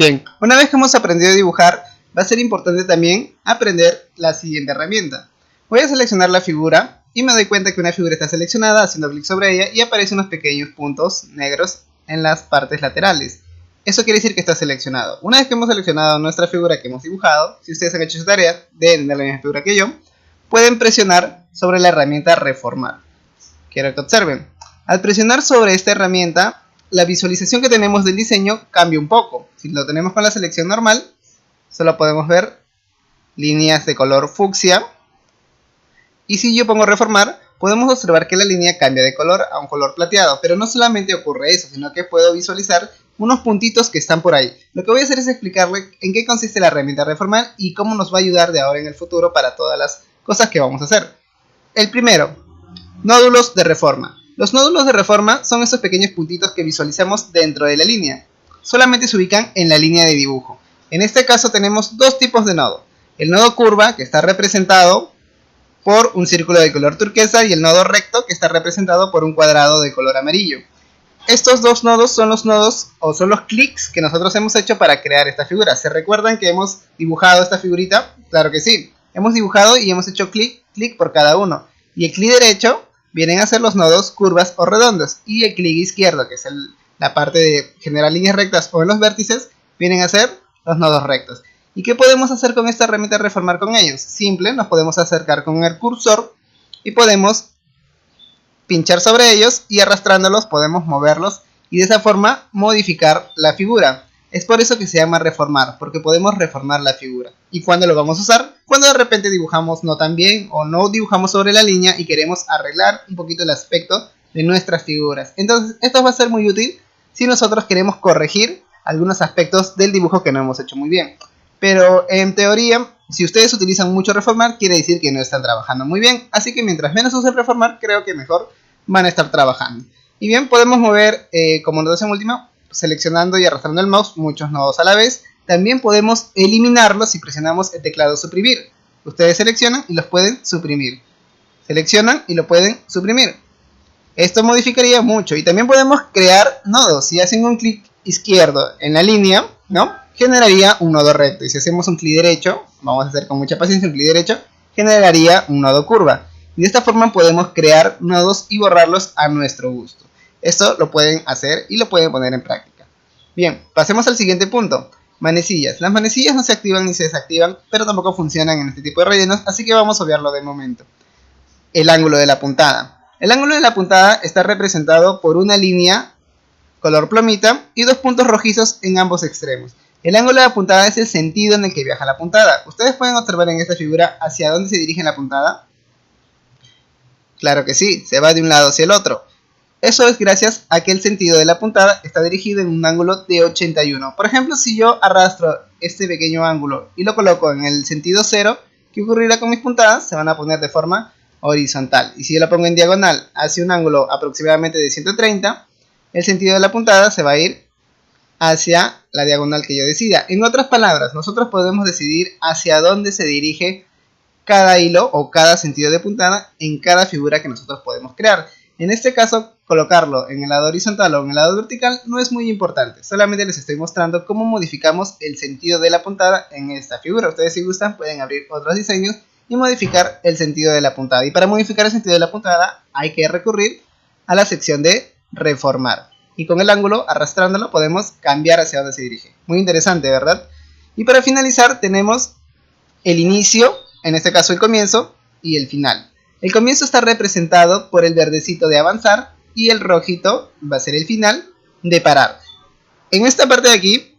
Bien, una vez que hemos aprendido a dibujar, va a ser importante también aprender la siguiente herramienta. Voy a seleccionar la figura y me doy cuenta que una figura está seleccionada haciendo clic sobre ella y aparecen unos pequeños puntos negros en las partes laterales. Eso quiere decir que está seleccionado. Una vez que hemos seleccionado nuestra figura que hemos dibujado, si ustedes han hecho su tarea de tener la misma figura que yo, pueden presionar sobre la herramienta reformar. Quiero que observen. Al presionar sobre esta herramienta, la visualización que tenemos del diseño cambia un poco. Si lo tenemos con la selección normal, solo podemos ver líneas de color fucsia. Y si yo pongo reformar, podemos observar que la línea cambia de color a un color plateado. Pero no solamente ocurre eso, sino que puedo visualizar unos puntitos que están por ahí. Lo que voy a hacer es explicarle en qué consiste la herramienta reformar y cómo nos va a ayudar de ahora en el futuro para todas las cosas que vamos a hacer. El primero, nódulos de reforma. Los nódulos de reforma son esos pequeños puntitos que visualizamos dentro de la línea. Solamente se ubican en la línea de dibujo. En este caso tenemos dos tipos de nodo. El nodo curva, que está representado por un círculo de color turquesa, y el nodo recto, que está representado por un cuadrado de color amarillo. Estos dos nodos son los nodos o son los clics que nosotros hemos hecho para crear esta figura. ¿Se recuerdan que hemos dibujado esta figurita? Claro que sí. Hemos dibujado y hemos hecho clic por cada uno. Y el clic derecho vienen a ser los nodos curvas o redondos. Y el clic izquierdo, que es la parte de generar líneas rectas o en los vértices, vienen a ser los nodos rectos. ¿Y qué podemos hacer con esta herramienta de reformar con ellos? Simple, nos podemos acercar con el cursor y podemos pinchar sobre ellos y arrastrándolos podemos moverlos y de esa forma modificar la figura. Es por eso que se llama reformar, porque podemos reformar la figura. ¿Y cuándo lo vamos a usar? Cuando de repente dibujamos no tan bien o no dibujamos sobre la línea y queremos arreglar un poquito el aspecto de nuestras figuras. Entonces esto va a ser muy útil si nosotros queremos corregir algunos aspectos del dibujo que no hemos hecho muy bien. Pero en teoría, si ustedes utilizan mucho reformar, quiere decir que no están trabajando muy bien. Así que mientras menos usen reformar, creo que mejor van a estar trabajando. Y bien, podemos mover, como notación última, seleccionando y arrastrando el mouse muchos nodos a la vez. También podemos eliminarlos si presionamos el teclado suprimir. Ustedes seleccionan y los pueden suprimir. Seleccionan y lo pueden suprimir. Esto modificaría mucho. Y también podemos crear nodos. Si hacen un clic izquierdo en la línea, ¿no?, generaría un nodo recto. Y si hacemos un clic derecho, vamos a hacer con mucha paciencia un clic derecho, generaría un nodo curva. Y de esta forma podemos crear nodos y borrarlos a nuestro gusto. Esto lo pueden hacer y lo pueden poner en práctica. Bien, pasemos al siguiente punto. Manecillas. Las manecillas no se activan ni se desactivan, pero tampoco funcionan en este tipo de rellenos, así que vamos a obviarlo de momento. El ángulo de la puntada. El ángulo de la puntada está representado por una línea color plomita y dos puntos rojizos en ambos extremos. El ángulo de la puntada es el sentido en el que viaja la puntada. Ustedes pueden observar en esta figura hacia dónde se dirige la puntada. Claro que sí, se va de un lado hacia el otro. Eso es gracias a que el sentido de la puntada está dirigido en un ángulo de 81. Por ejemplo, si yo arrastro este pequeño ángulo y lo coloco en el sentido 0, ¿qué ocurrirá con mis puntadas? Se van a poner de forma horizontal. Y si yo la pongo en diagonal hacia un ángulo aproximadamente de 130, el sentido de la puntada se va a ir hacia la diagonal que yo decida. En otras palabras, nosotros podemos decidir hacia dónde se dirige cada hilo o cada sentido de puntada en cada figura que nosotros podemos crear. En este caso, colocarlo en el lado horizontal o en el lado vertical no es muy importante. Solamente les estoy mostrando cómo modificamos el sentido de la puntada en esta figura. Ustedes, si gustan, pueden abrir otros diseños y modificar el sentido de la puntada. Y para modificar el sentido de la puntada hay que recurrir a la sección de reformar. Y con el ángulo, arrastrándolo, podemos cambiar hacia dónde se dirige. Muy interesante, ¿verdad? Y para finalizar tenemos el inicio, en este caso el comienzo, y el final. El comienzo está representado por el verdecito de avanzar y el rojito va a ser el final de parar. En esta parte de aquí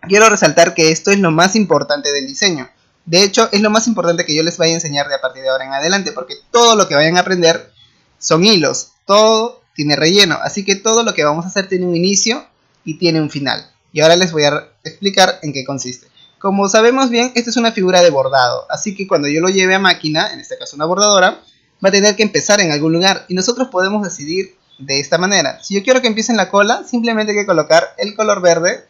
quiero resaltar que esto es lo más importante del diseño. De hecho, es lo más importante que yo les vaya a enseñar de a partir de ahora en adelante, porque todo lo que vayan a aprender son hilos, todo tiene relleno, así que todo lo que vamos a hacer tiene un inicio y tiene un final. Y ahora les voy a explicar en qué consiste. Como sabemos bien, esta es una figura de bordado, así que cuando yo lo lleve a máquina, en este caso una bordadora, va a tener que empezar en algún lugar y nosotros podemos decidir de esta manera. Si yo quiero que empiece en la cola, simplemente hay que colocar el color verde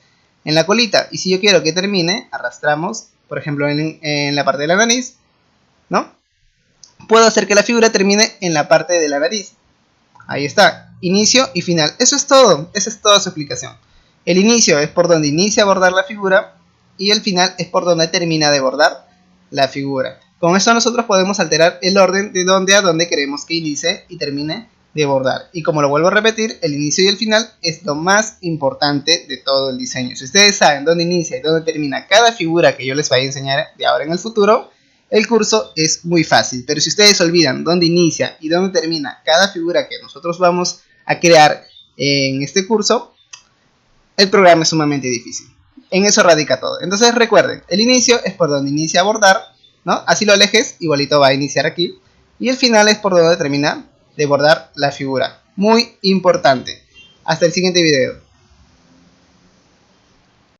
en la colita, y si yo quiero que termine, arrastramos, por ejemplo en la parte de la nariz, ¿no? Puedo hacer que la figura termine en la parte de la nariz. Ahí está, inicio y final. Eso es todo, esa es toda su explicación. El inicio es por donde inicia a bordar la figura y el final es por donde termina de bordar la figura. Con esto nosotros podemos alterar el orden de donde a donde queremos que inicie y termine de bordar. Y como lo vuelvo a repetir, el inicio y el final es lo más importante de todo el diseño. Si ustedes saben dónde inicia y dónde termina cada figura que yo les vaya a enseñar de ahora en el futuro, el curso es muy fácil. Pero si ustedes olvidan dónde inicia y dónde termina cada figura que nosotros vamos a crear en este curso, el programa es sumamente difícil. En eso radica todo. Entonces recuerden, el inicio es por donde inicia a bordar, ¿no? Así lo alejes, igualito va a iniciar aquí. Y el final es por donde termina de bordar la figura. Muy importante. Hasta el siguiente video.